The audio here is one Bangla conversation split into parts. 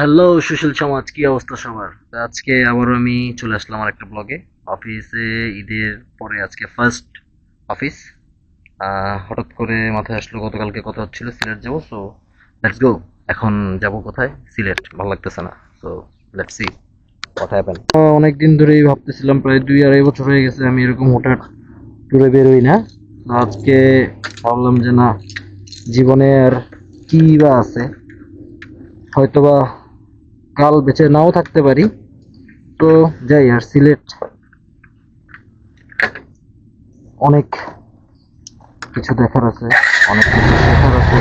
হ্যালো সুশীল সমাজ, কি অবস্থা সবার? তো আজকে আবারও আমি চলে আসলাম আর একটা ব্লগে। অফিসে ঈদের পরে আজকে ফার্স্ট অফিস। হঠাৎ করে মাথায় আসলো, গতকালকে কথা হচ্ছিল সিলেট যাবো, সো লেটস গো। এখন যাব কোথায়? সিলেট। ভালো লাগতেছে না, so let's see what happen. অনেক দিন ধরেই ভাবতেছিলাম, প্রায় 2-2.5 বছর হয়ে গেছে আমি এরকম হঠাৎ ট্যুরে বেরোই না। তো আজকে ভাবলাম যে না, জীবনে আর কি বা আছে, হয়তোবা কাল বেঁচে নাও থাকতে পারি। তো যাই, আর সিলেট অনেক কিছু দেখার আছে, অনেক কিছু শেখার আছে।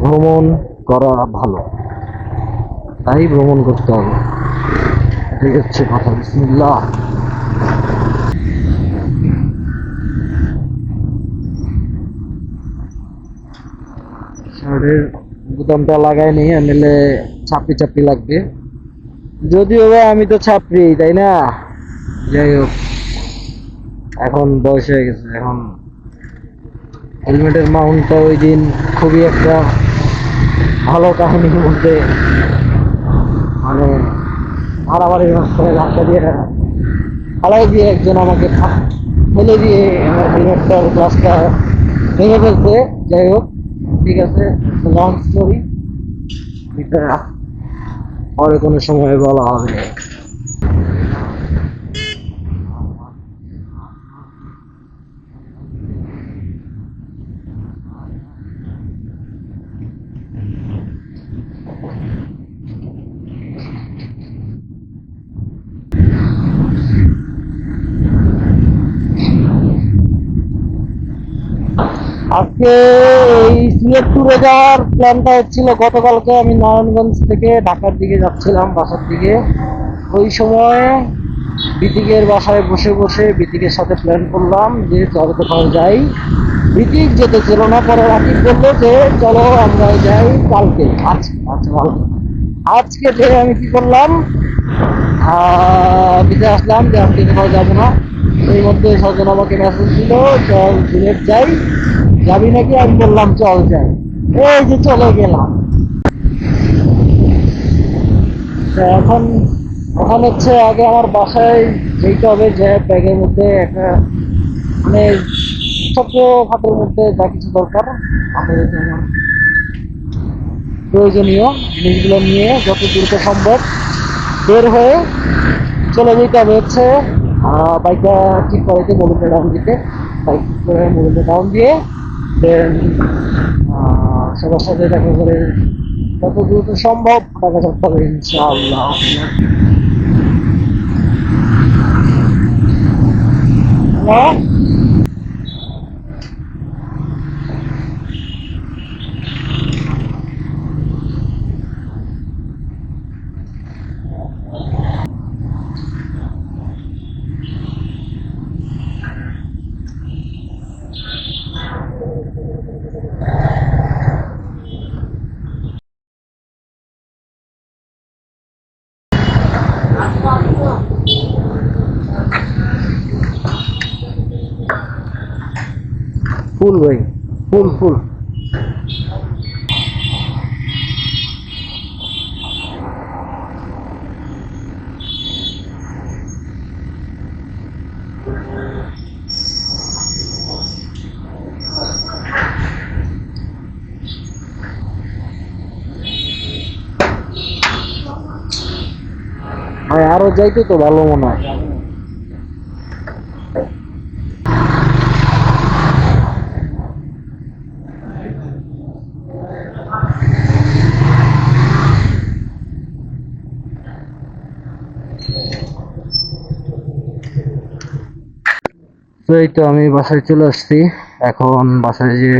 ভ্রমণ করা ভালো, তাই ভ্রমণ করতে হবে, এটাই হচ্ছে কথা। বিসমিল্লাহ। শার্টের বোতামটা লাগাই নি, নাহলে চাপড়ি চাপড়ি লাগবে। যদিও বা আমি তো ছাপড়ি, তাই না? যাই হোক, এখন বয়স হয়ে গেছে, এখন হেলমেটের মাউন্টটা ওই দিন খুবই একটা ভালো কাহিনীর মধ্যে, মানে মারামারির মাঝখানে ধাক্কা দিয়ে ফালাই দিয়ে একজন আমাকে ফেলে দিয়ে আমার হেলমেটটার গ্লাসটা ভেঙে ফেলছে। যাই হোক, ঠিক আছে, লং স্টোরি, এটা পরে কোনো সময় বলা হবে। আজকে এই সিলেট ট্যুরে যাওয়ার প্ল্যানটা হচ্ছিল, গতকালকে আমি নারায়ণগঞ্জ থেকে ঢাকার দিকে যাচ্ছিলাম বাসার দিকে। ওই সময় বিতিকের বাসায় বসে বসে বিতিকের সাথে প্ল্যান করলাম যে চলো কোথাও যাই। বিতিক যেতে ছিল না, পরে রাকিব বললো যে চলো আমরা যাই কালকে। আজকে আচ্ছা ভালো। আজকে যে আমি কি করলাম, বিতে আসলাম যে আজকে কোথাও যাবো না। এই মধ্যে সজন আমাকে মেসেজ দিল, চল সিলেট যাই, যাবি নাকি? আমি বললাম চল যাই, এই যে চলে গেলাম। তো এখন ওখানে হচ্ছে আগে আমার বাসায় যেতে হবে, যে ব্যাগের মধ্যে একটা মানে ছোট খাটোর মধ্যে যা কিছু দরকার আমাদের যেমন প্রয়োজনীয় জিনিসগুলো নিয়ে যত দ্রুত সম্ভব বের হয়ে চলে যেতে হবে হচ্ছে বাইকটা ঠিক করাইতে, মোবিলটা ডাউন দিতে। বাইক ঠিক করে মোবিলটা ডাউন দিয়ে দেন সবার সাথে দেখা করে যত দ্রুত সম্ভব টাকা ছাড়তে হবে ইনশাআল্লাহ। হ্যাঁ, ফুল ভাই, ফুল ফুল। ভাই আরো যাইতে তো ভালো মনে হয়। তো এই তো আমি বাসায় চলে আসছি। এখন বাসায় যে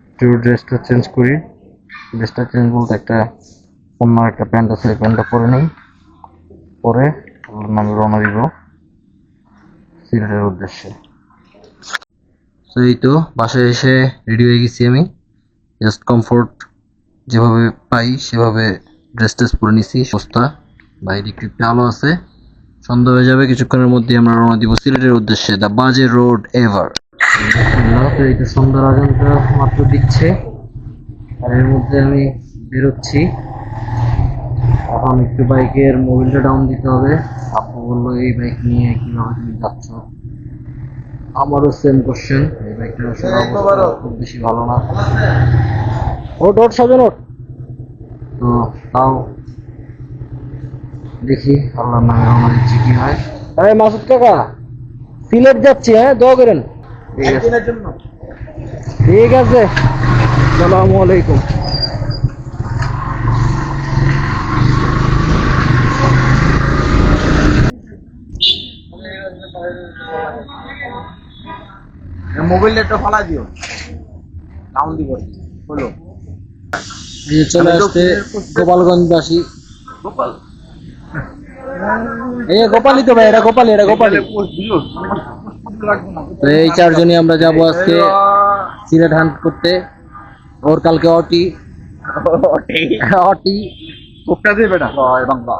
একটু ড্রেসটা চেঞ্জ করি। ড্রেসটা চেঞ্জ বলতে একটা অন্য একটা প্যান্ট আছে, প্যান্টটা পরে নেই, পরে আমি রওনা দিব সিলেটের উদ্দেশ্যে। তো এই তো বাসায় এসে রেডি হয়ে গেছি আমি। জাস্ট কমফোর্ট যেভাবে পাই সেভাবে ড্রেস ট্রেস পরে নিছি। সস্তা, বাইরে একটু একটু আলো আছে। সন্ধ্যা হয়ে যাবে কিছুক্ষণের মধ্যে, আমরা রওনা দিব সিলেটের উদ্দেশ্যে, দ্য বাজে রোড এভার। তো এই তো সন্ধ্যার আজানটা মাত্র দিচ্ছে। আর এর মধ্যে আমি বেরোচ্ছি। এখন একটু বাইকের মোবিলটা ডাউন দিতে হবে। আপু বললো এই বাইক নিয়ে কিভাবে তুমি যাচ্ছ। আমারও সেম কোশ্চেন, এই বাইকটার আসলে অবস্থা খুব বেশি ভালো না। ওট ওট সাজন ওট। তো তাও দেখি আল্লাহর নামে রওনা দিচ্ছি কি হয়। আরে মাসুদ কাকা, সিলেট যাচ্ছি, হ্যাঁ দোয়া করেন। ঠিক আছে, ঠিক আছে, আসসালামু আলাইকুম। মোবাইলটা একটু ফালা দিও, ডাউন দিব হলো। এই যে চলে আসছে গোপালগঞ্জবাসী। গোপাল, এই যে গোপালই তো ভাই, এটা গোপালি, এটা গোপালি। তো এই চারজনই আমরা যাব আজকে সিলেট হান্ট করতে। ওর কালকে অটি অটি কোপটা দিয়ে বেটা বাংলা।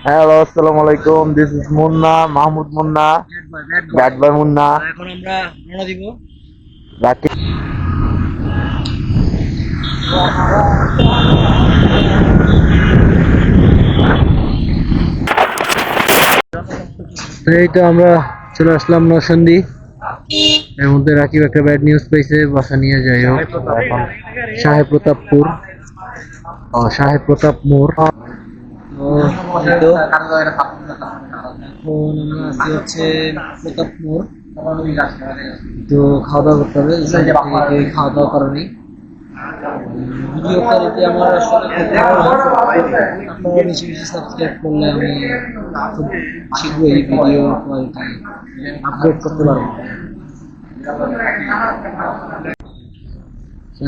হ্যালো, আসসালামু আলাইকুম, this is Munna, Mahmud Munna, bad boy Munna. এখন আমরা রওনা দিব। রাকিব। তো এই তো আমরা চলে আসলাম নরসিংদী। এর মধ্যে রাকিব একটা ব্যাড নিউজ পেয়েছে, বাসা নিয়ে যাই হোক। এখন সাহেব প্রতাপপুর, সাহেব প্রতাপ মোড়। তো এই তো এখন আমরা আছি হচ্ছে প্রতাপ মোড়। তো খাওয়া দাওয়া করতে হবে, কেউ খাওয়া দাওয়া করেনি। ভিডিও কোয়ালিটি আমার আসলে খুব ভালো না, আপনারা বেশি বেশি সাবস্ক্রাইব করলে আমি খুব শীঘ্রই ভিডিও কোয়ালিটি আপগ্রেড করতে পারবো।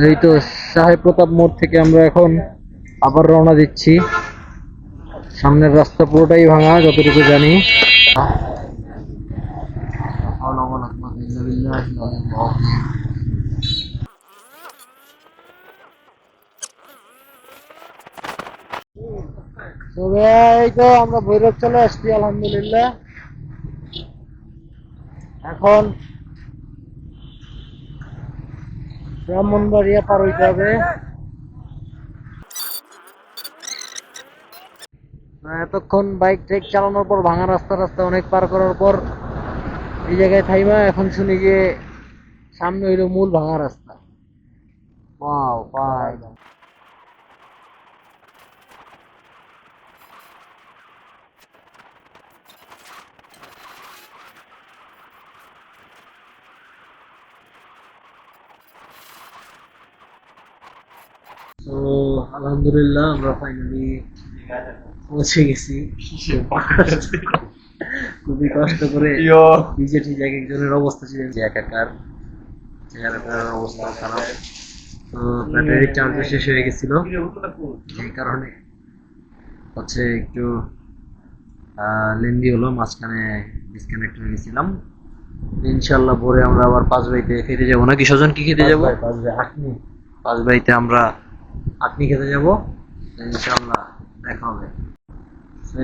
এই তো সাহেব প্রতাপ মোড় থেকে আমরা এখন আবার রওনা দিচ্ছি। সামনের রাস্তা পুরোটাই ভাঙা যতটুকু জানি। তবে এই তো আমরা ভৈরব চলে আসছি আলহামদুলিল্লাহ। এখন ব্রাহ্মণবাড়িয়া পার হইতে হবে। এতক্ষণ বাইক ট্রেক চালানোর পর ভাঙা রাস্তা রাস্তা অনেক পার করার পর এই জায়গায় থাইমা এখন শুনি গিয়ে সামনে হইলো মূল ভাঙা রাস্তা। ওয়াও ভাই, তো আলহামদুলিল্লাহ আমরা ফাইনালি পৌঁছে গেছি। খুবই কষ্ট করে নিজে ঠিক এক একজনের অবস্থা ছিল যে একাকার, চেহারাটার অবস্থা খারাপ। তো ব্যাটারি চার্জ শেষ হয়ে গেছিল, এই কারণে হচ্ছে একটু লেন্দি হলো, মাঝখানে ডিসকানেক্ট হয়ে গেছিলাম। ইনশাল্লাহ ভোরে আমরা আবার পাঁচ বাইতে খেতে যাবো, নাকি স্বজন কি খেতে যাবো? পাঁচ বাইতে আমরা আপনি খেতে যাব, ইনশাল্লাহ দেখা হবে।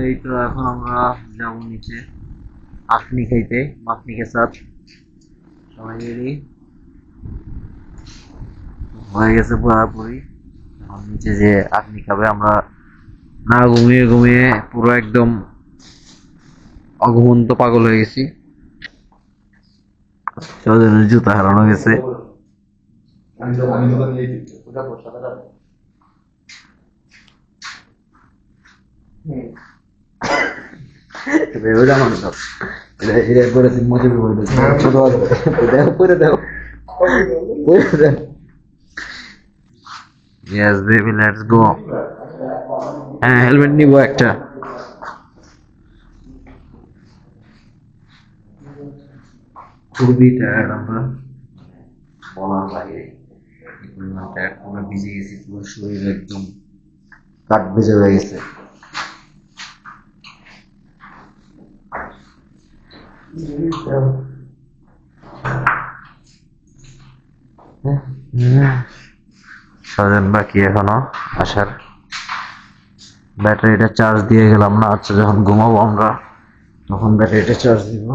এই তো এখন আমরা যাবো নিচে আপনি খাইতে, আপনি খেসার সবাই রেডি হয়ে গেছে পুরাপুরি। এখন নিচে যে আপনি খাবে, আমরা না ঘুমিয়ে ঘুমিয়ে পুরো একদম অঘুমন্ত পাগল হয়ে গেছি। সজনের জুতা হারানো গেছে। Yes baby, let's go. হ্যাঁ হেলমেট নিবো একটা। খুবই টায়ার্ড আমরা, বলার লাগে টায়ার্ড, আমরা ভিজে গেছি, পুরো শরীর একদম কাঠ ভেজে হয়ে গেছে। স্বজন বাকি এখনো আসার। ব্যাটারিটা চার্জ দিয়ে গেলাম না, আচ্ছা যখন ঘুমাবো আমরা তখন ব্যাটারিটা চার্জ দিব।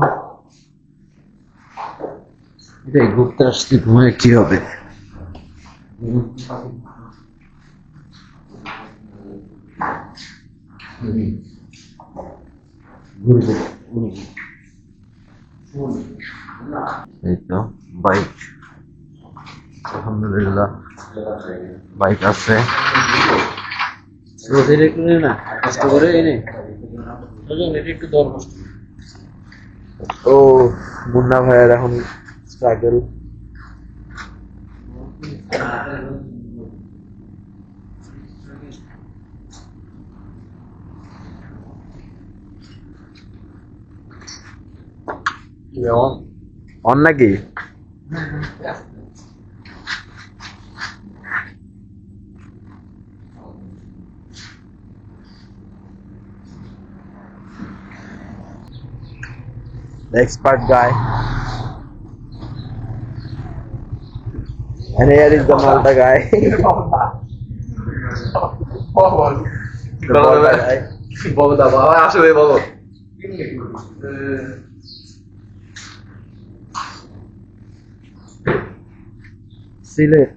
এটাই ঘুরতে আসছি, ঘুমায় কি হবে। এই তো বাইক, আলহামদুলিল্লাহ বাইক আছে। একটু নে না, কষ্ট করে এনে একটু দর ও মুন্না ভাইয়ের এখন স্ট্রাগল। অন নাকি? The expert guy. And here is the Malta guy. The Malta guy. Sylhet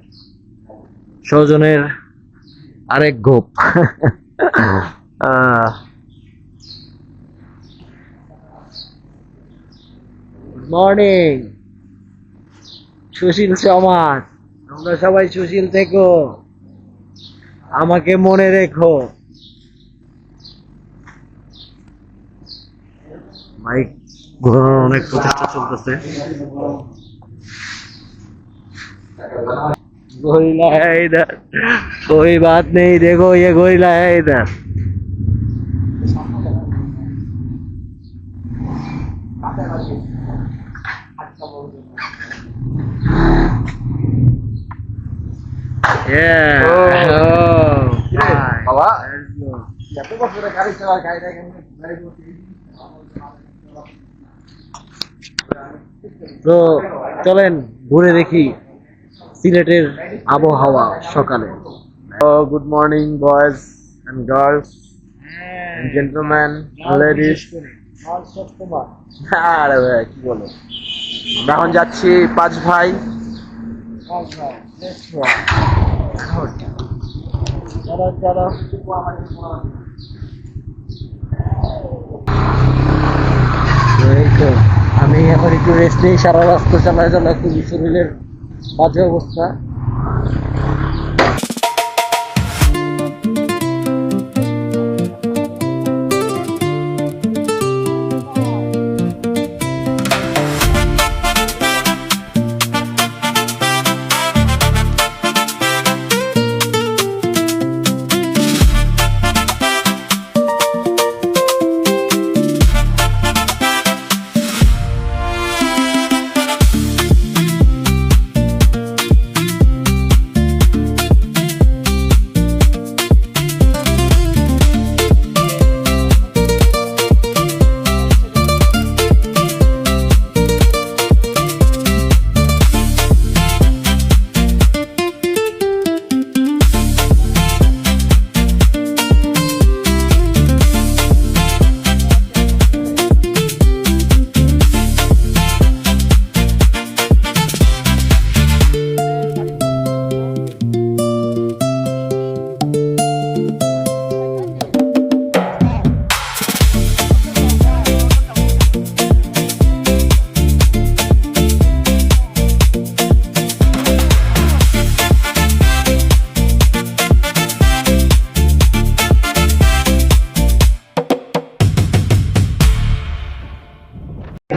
সজনের আরেক গোপ। গুড মর্নিং সুশীল সমাজ, তোমরা সবাই সুশীল থেকো, আমাকে মনে রেখো। মাইক ঘোরানোর অনেক প্রচেষ্টা চলতেছে। गोरिल्ला है इधर, कोई बात नहीं, देखो ये गोरिल्ला है इधर। Yeah. Oh, তো চলেন ঘুরে দেখি সিলেটের আবহাওয়া সকালে। Good morning, boys and girls and gentlemen, ladies. আরে ভাই কি বলো, আমরা এখন যাচ্ছি 5 ভাই। চলো চলো, এই তো আমি এখন একটু রেস্ট নিই, সারা রাস্তা চালায় চালায় খুবই শরীরের বাজে অবস্থা।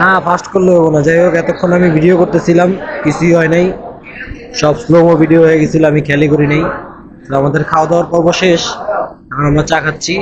না ফাস্ট করলে হবো না, যাই হোক এতক্ষণ আমি ভিডিও করতেছিলাম, কিছুই হয় নাই, সব স্লোমো ভিডিও হয়ে গেছিল, আমি খেয়ালই করি নাই। তো আমাদের খাওয়া দাওয়ার পর্ব শেষ, এখন আমরা চা খাচ্ছি।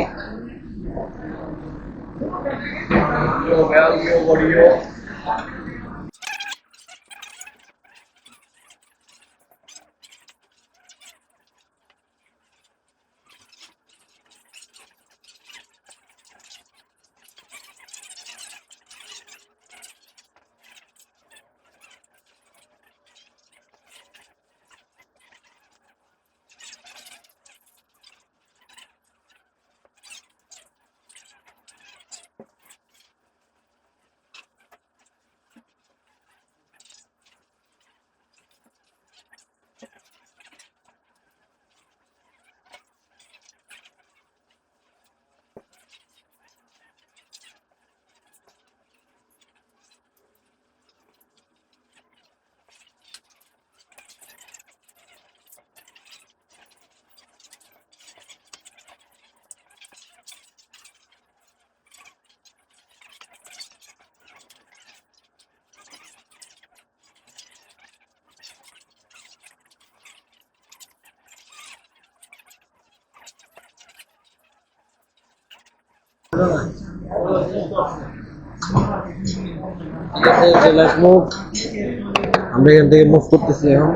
আমরা এখান থেকে মুভ করতেছি এখন,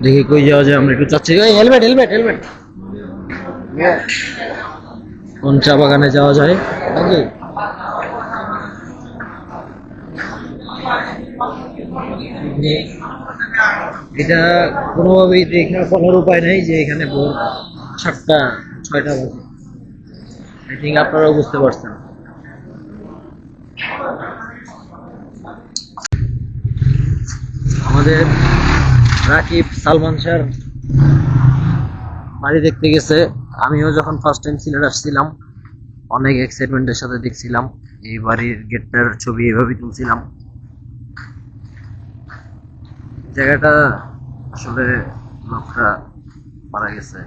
দেখি কই যাওয়া যায়। আমরা একটু চাচ্ছি হেলমেট হেলমেট হেলমেট, কোন চা বাগানে যাওয়া যায় নাকি? এটা কোনোভাবেই দেখে বলার উপায় নাই যে এখানে ভোর 7টা 6টা বাজে। আই থিঙ্ক আপনারাও বুঝতে পারছেন। আমাদের রাকিব সালমান শাহর বাড়ি দেখতে গেছে। আমিও যখন ফার্স্ট টাইম সিলেট আসছিলাম অনেক এক্সাইটমেন্টের সাথে দেখছিলাম, এই বাড়ির গেটটার ছবি এভাবে তুলছিলাম। জায়গাটা আসলে লোকটা মারা গেছে।